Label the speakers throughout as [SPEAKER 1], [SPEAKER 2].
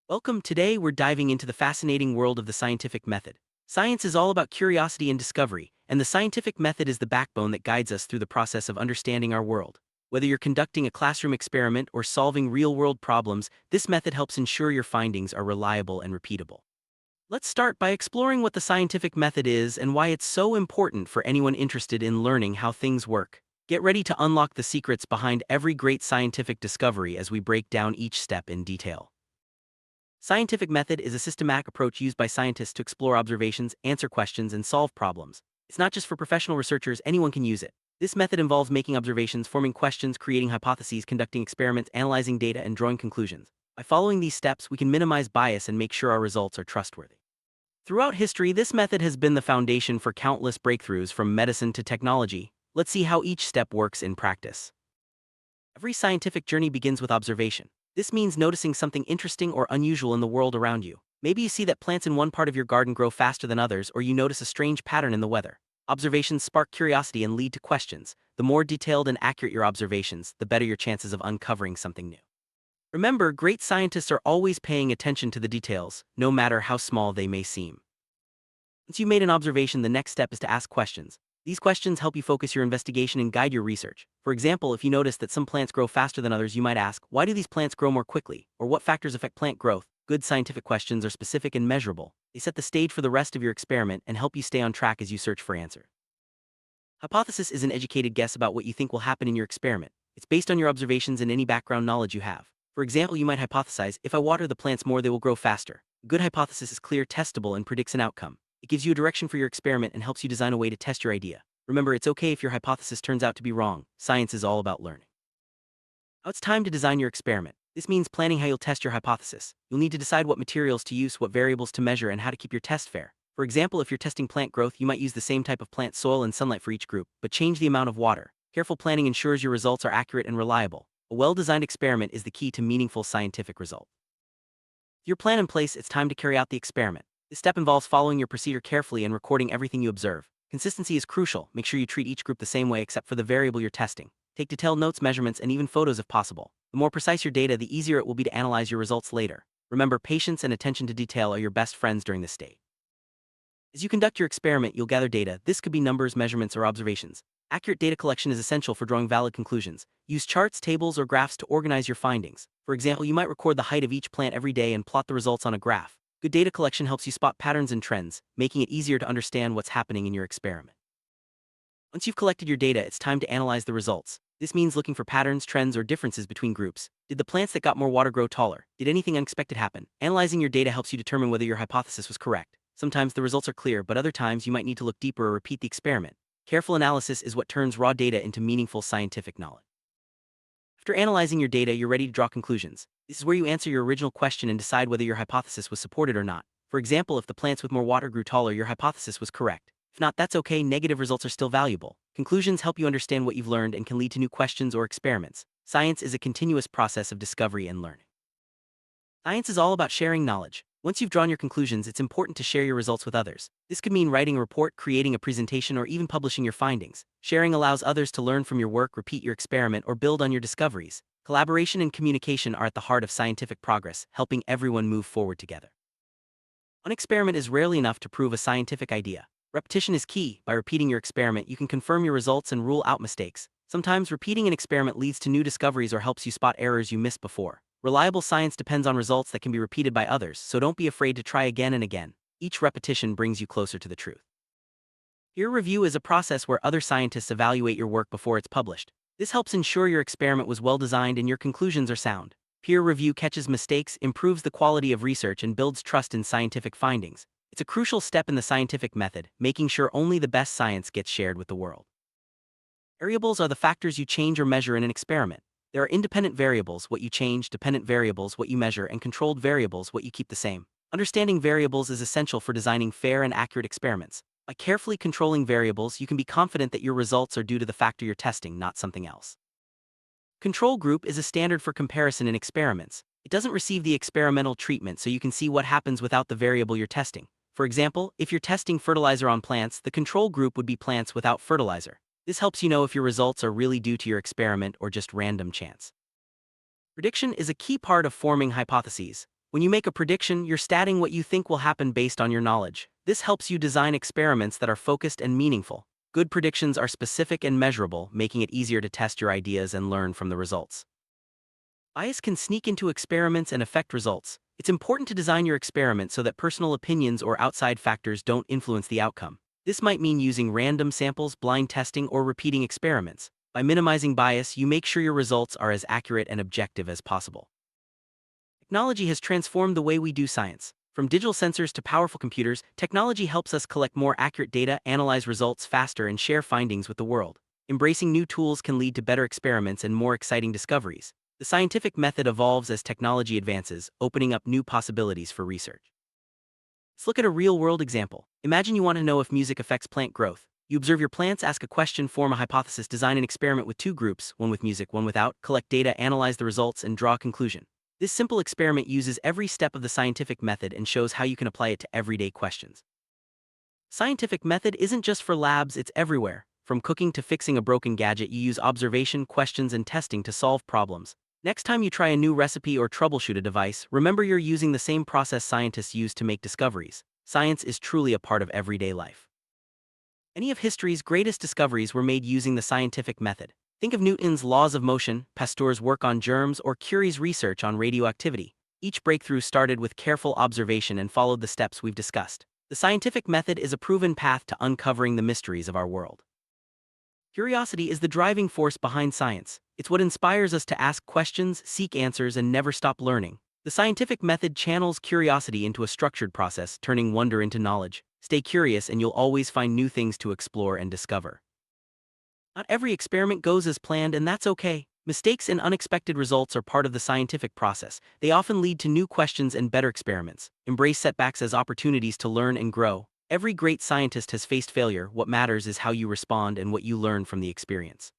[SPEAKER 1] Welcome. Today, we're diving into the fascinating world of the scientific method. Science is all about curiosity and discovery, and the scientific method is the backbone that guides us through the process of understanding our world. Whether you're conducting a classroom experiment or solving real world problems, this method helps ensure your findings are reliable and repeatable. Let's start by exploring what the scientific method is and why it's so important for anyone interested in learning how things work. Get ready to unlock the secrets behind every great scientific discovery as we break down each step in detail. Scientific method is a systematic approach used by scientists to explore observations, answer questions, and solve problems. It's not just for professional researchers, anyone can use it. This method involves making observations, forming questions, creating hypotheses, conducting experiments, analyzing data, and drawing conclusions. By following these steps, we can minimize bias and make sure our results are trustworthy. Throughout history, this method has been the foundation for countless breakthroughs from medicine to technology. Let's see how each step works in practice. Every scientific journey begins with observation. This means noticing something interesting or unusual in the world around you. Maybe you see that plants in one part of your garden grow faster than others, or you notice a strange pattern in the weather. Observations spark curiosity and lead to questions. The more detailed and accurate your observations, the better your chances of uncovering something new. Remember, great scientists are always paying attention to the details, no matter how small they may seem. Once you've made an observation, the next step is to ask questions. These questions help you focus your investigation and guide your research. For example, if you notice that some plants grow faster than others, you might ask, why do these plants grow more quickly? Or what factors affect plant growth? Good scientific questions are specific and measurable. They set the stage for the rest of your experiment and help you stay on track as you search for answers. Hypothesis is an educated guess about what you think will happen in your experiment. It's based on your observations and any background knowledge you have. For example, you might hypothesize, if I water the plants more, they will grow faster. A good hypothesis is clear, testable, and predicts an outcome. It gives you a direction for your experiment and helps you design a way to test your idea. Remember, it's okay if your hypothesis turns out to be wrong. Science is all about learning. Now it's time to design your experiment. This means planning how you'll test your hypothesis. You'll need to decide what materials to use, what variables to measure, and how to keep your test fair. For example, if you're testing plant growth, you might use the same type of plant, soil, and sunlight for each group, but change the amount of water. Careful planning ensures your results are accurate and reliable. A well-designed experiment is the key to meaningful scientific results. With your plan in place, it's time to carry out the experiment. This step involves following your procedure carefully and recording everything you observe. Consistency is crucial. Make sure you treat each group the same way except for the variable you're testing. Take detailed notes, measurements, and even photos if possible. The more precise your data, the easier it will be to analyze your results later. Remember, patience and attention to detail are your best friends during this stage. As you conduct your experiment, you'll gather data. This could be numbers, measurements, or observations. Accurate data collection is essential for drawing valid conclusions. Use charts, tables, or graphs to organize your findings. For example, you might record the height of each plant every day and plot the results on a graph. Good data collection helps you spot patterns and trends, making it easier to understand what's happening in your experiment. Once you've collected your data, it's time to analyze the results. This means looking for patterns, trends, or differences between groups. Did the plants that got more water grow taller? Did anything unexpected happen? Analyzing your data helps you determine whether your hypothesis was correct. Sometimes the results are clear, but other times you might need to look deeper or repeat the experiment. Careful analysis is what turns raw data into meaningful scientific knowledge. After analyzing your data, you're ready to draw conclusions. This is where you answer your original question and decide whether your hypothesis was supported or not. For example, if the plants with more water grew taller, your hypothesis was correct. If not, that's okay, negative results are still valuable. Conclusions help you understand what you've learned and can lead to new questions or experiments. Science is a continuous process of discovery and learning. Science is all about sharing knowledge. Once you've drawn your conclusions, it's important to share your results with others. This could mean writing a report, creating a presentation, or even publishing your findings. Sharing allows others to learn from your work, repeat your experiment, or build on your discoveries. Collaboration and communication are at the heart of scientific progress, helping everyone move forward together. One experiment is rarely enough to prove a scientific idea. Repetition is key. By repeating your experiment, you can confirm your results and rule out mistakes. Sometimes repeating an experiment leads to new discoveries or helps you spot errors you missed before. Reliable science depends on results that can be repeated by others, so don't be afraid to try again and again. Each repetition brings you closer to the truth. Peer review is a process where other scientists evaluate your work before it's published. This helps ensure your experiment was well designed and your conclusions are sound. Peer review catches mistakes, improves the quality of research, and builds trust in scientific findings. It's a crucial step in the scientific method, making sure only the best science gets shared with the world. Variables are the factors you change or measure in an experiment. There are independent variables, what you change, dependent variables, what you measure, and controlled variables, what you keep the same. Understanding variables is essential for designing fair and accurate experiments. By carefully controlling variables, you can be confident that your results are due to the factor you're testing, not something else. Control group is a standard for comparison in experiments. It doesn't receive the experimental treatment, so you can see what happens without the variable you're testing. For example, if you're testing fertilizer on plants, the control group would be plants without fertilizer. This helps you know if your results are really due to your experiment or just random chance. Prediction is a key part of forming hypotheses. When you make a prediction, you're stating what you think will happen based on your knowledge. This helps you design experiments that are focused and meaningful. Good predictions are specific and measurable, making it easier to test your ideas and learn from the results. Bias can sneak into experiments and affect results. It's important to design your experiment so that personal opinions or outside factors don't influence the outcome. This might mean using random samples, blind testing, or repeating experiments. By minimizing bias, you make sure your results are as accurate and objective as possible. Technology has transformed the way we do science. From digital sensors to powerful computers, technology helps us collect more accurate data, analyze results faster, and share findings with the world. Embracing new tools can lead to better experiments and more exciting discoveries. The scientific method evolves as technology advances, opening up new possibilities for research. Let's look at a real-world example. Imagine you want to know if music affects plant growth. You observe your plants, ask a question, form a hypothesis, design an experiment with two groups, one with music, one without, collect data, analyze the results, and draw a conclusion. This simple experiment uses every step of the scientific method and shows how you can apply it to everyday questions. Scientific method isn't just for labs, it's everywhere. From cooking to fixing a broken gadget, you use observation, questions, and testing to solve problems. Next time you try a new recipe or troubleshoot a device, remember you're using the same process scientists use to make discoveries. Science is truly a part of everyday life. Many of history's greatest discoveries were made using the scientific method. Think of Newton's laws of motion, Pasteur's work on germs, or Curie's research on radioactivity. Each breakthrough started with careful observation and followed the steps we've discussed. The scientific method is a proven path to uncovering the mysteries of our world. Curiosity is the driving force behind science. It's what inspires us to ask questions, seek answers, and never stop learning. The scientific method channels curiosity into a structured process, turning wonder into knowledge. Stay curious and you'll always find new things to explore and discover. Not every experiment goes as planned, and that's okay. Mistakes and unexpected results are part of the scientific process. They often lead to new questions and better experiments. Embrace setbacks as opportunities to learn and grow. Every great scientist has faced failure. What matters is how you respond and what you learn from the experience.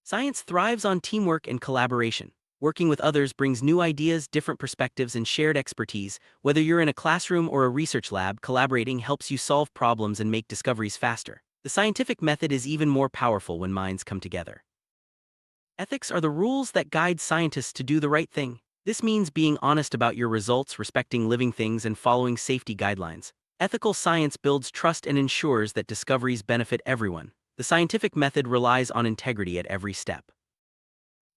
[SPEAKER 1] Science thrives on teamwork and collaboration. Working with others brings new ideas, different perspectives, and shared expertise. Whether you're in a classroom or a research lab, collaborating helps you solve problems and make discoveries faster. The scientific method is even more powerful when minds come together. Ethics are the rules that guide scientists to do the right thing. This means being honest about your results, respecting living things, and following safety guidelines. Ethical science builds trust and ensures that discoveries benefit everyone. The scientific method relies on integrity at every step.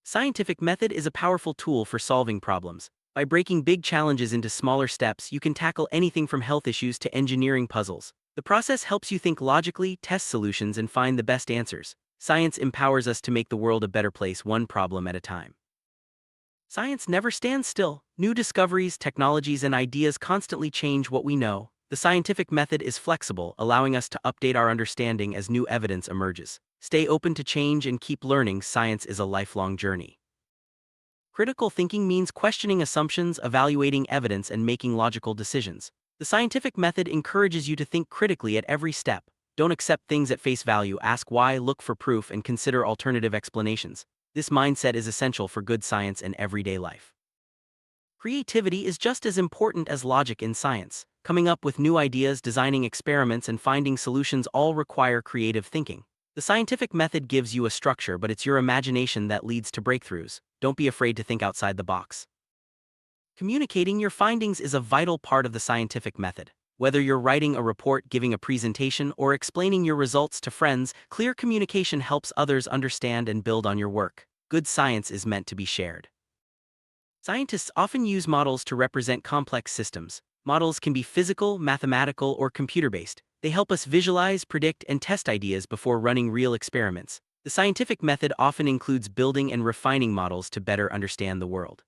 [SPEAKER 1] Scientific method is a powerful tool for solving problems. By breaking big challenges into smaller steps, you can tackle anything from health issues to engineering puzzles. The process helps you think logically, test solutions, and find the best answers. Science empowers us to make the world a better place, one problem at a time. Science never stands still. New discoveries, technologies, and ideas constantly change what we know. The scientific method is flexible, allowing us to update our understanding as new evidence emerges. Stay open to change and keep learning. Science is a lifelong journey. Critical thinking means questioning assumptions, evaluating evidence, and making logical decisions. The scientific method encourages you to think critically at every step. Don't accept things at face value, ask why, look for proof, and consider alternative explanations. This mindset is essential for good science and everyday life. Creativity is just as important as logic in science. Coming up with new ideas, designing experiments, and finding solutions all require creative thinking. The scientific method gives you a structure, but it's your imagination that leads to breakthroughs. Don't be afraid to think outside the box. Communicating your findings is a vital part of the scientific method. Whether you're writing a report, giving a presentation, or explaining your results to friends, clear communication helps others understand and build on your work. Good science is meant to be shared. Scientists often use models to represent complex systems. Models can be physical, mathematical, or computer-based. They help us visualize, predict, and test ideas before running real experiments. The scientific method often includes building and refining models to better understand the world.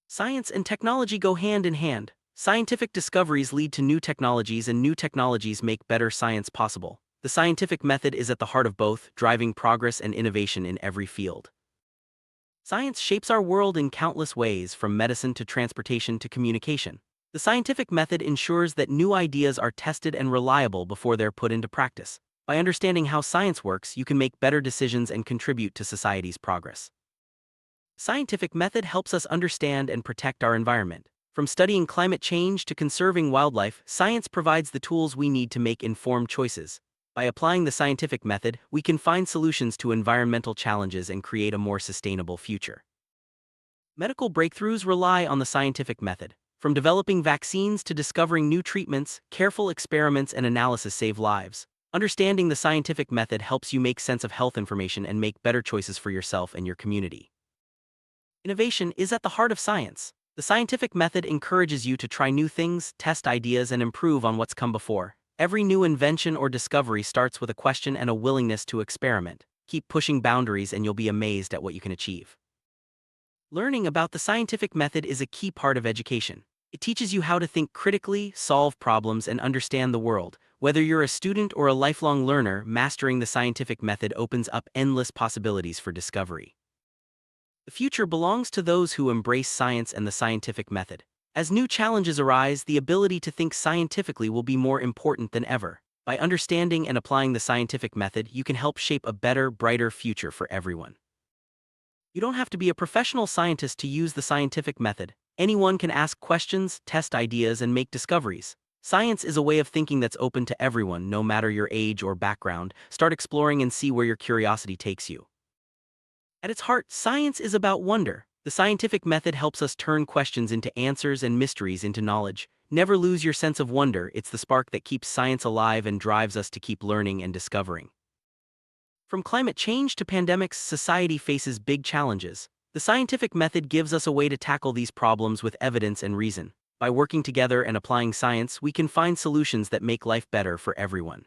[SPEAKER 1] Science and technology go hand in hand. Scientific discoveries lead to new technologies, and new technologies make better science possible. The scientific method is at the heart of both, driving progress and innovation in every field. Science shapes our world in countless ways, from medicine to transportation to communication. The scientific method ensures that new ideas are tested and reliable before they're put into practice. By understanding how science works, you can make better decisions and contribute to society's progress. Scientific method helps us understand and protect our environment. From studying climate change to conserving wildlife, science provides the tools we need to make informed choices. By applying the scientific method, we can find solutions to environmental challenges and create a more sustainable future. Medical breakthroughs rely on the scientific method. From developing vaccines to discovering new treatments, careful experiments and analysis save lives. Understanding the scientific method helps you make sense of health information and make better choices for yourself and your community. Innovation is at the heart of science. The scientific method encourages you to try new things, test ideas, and improve on what's come before. Every new invention or discovery starts with a question and a willingness to experiment. Keep pushing boundaries and you'll be amazed at what you can achieve. Learning about the scientific method is a key part of education. It teaches you how to think critically, solve problems, and understand the world. Whether you're a student or a lifelong learner, mastering the scientific method opens up endless possibilities for discovery. The future belongs to those who embrace science and the scientific method. As new challenges arise, the ability to think scientifically will be more important than ever. By understanding and applying the scientific method, you can help shape a better, brighter future for everyone. You don't have to be a professional scientist to use the scientific method. Anyone can ask questions, test ideas, and make discoveries. Science is a way of thinking that's open to everyone, no matter your age or background. Start exploring and see where your curiosity takes you. At its heart, science is about wonder. The scientific method helps us turn questions into answers and mysteries into knowledge. Never lose your sense of wonder. It's the spark that keeps science alive and drives us to keep learning and discovering. From climate change to pandemics, society faces big challenges. The scientific method gives us a way to tackle these problems with evidence and reason. By working together and applying science, we can find solutions that make life better for everyone.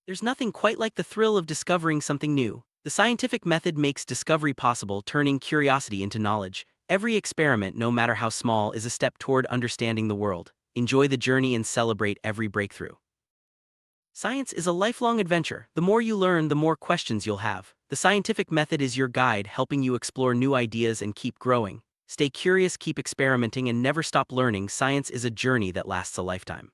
[SPEAKER 1] There's nothing quite like the thrill of discovering something new. The scientific method makes discovery possible, turning curiosity into knowledge. Every experiment, no matter how small, is a step toward understanding the world. Enjoy the journey and celebrate every breakthrough. Science is a lifelong adventure. The more you learn, the more questions you'll have. The scientific method is your guide, helping you explore new ideas and keep growing. Stay curious, keep experimenting, and never stop learning. Science is a journey that lasts a lifetime.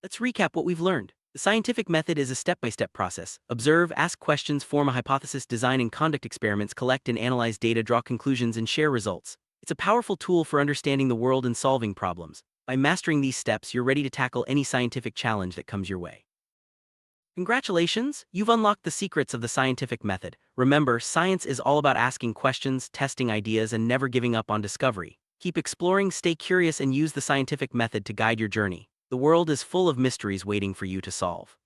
[SPEAKER 1] Let's recap what we've learned. The scientific method is a step-by-step process. Observe, ask questions, form a hypothesis, design and conduct experiments, collect and analyze data, draw conclusions, and share results. It's a powerful tool for understanding the world and solving problems. By mastering these steps, you're ready to tackle any scientific challenge that comes your way. Congratulations, you've unlocked the secrets of the scientific method. Remember, science is all about asking questions, testing ideas, and never giving up on discovery. Keep exploring, stay curious, and use the scientific method to guide your journey. The world is full of mysteries waiting for you to solve.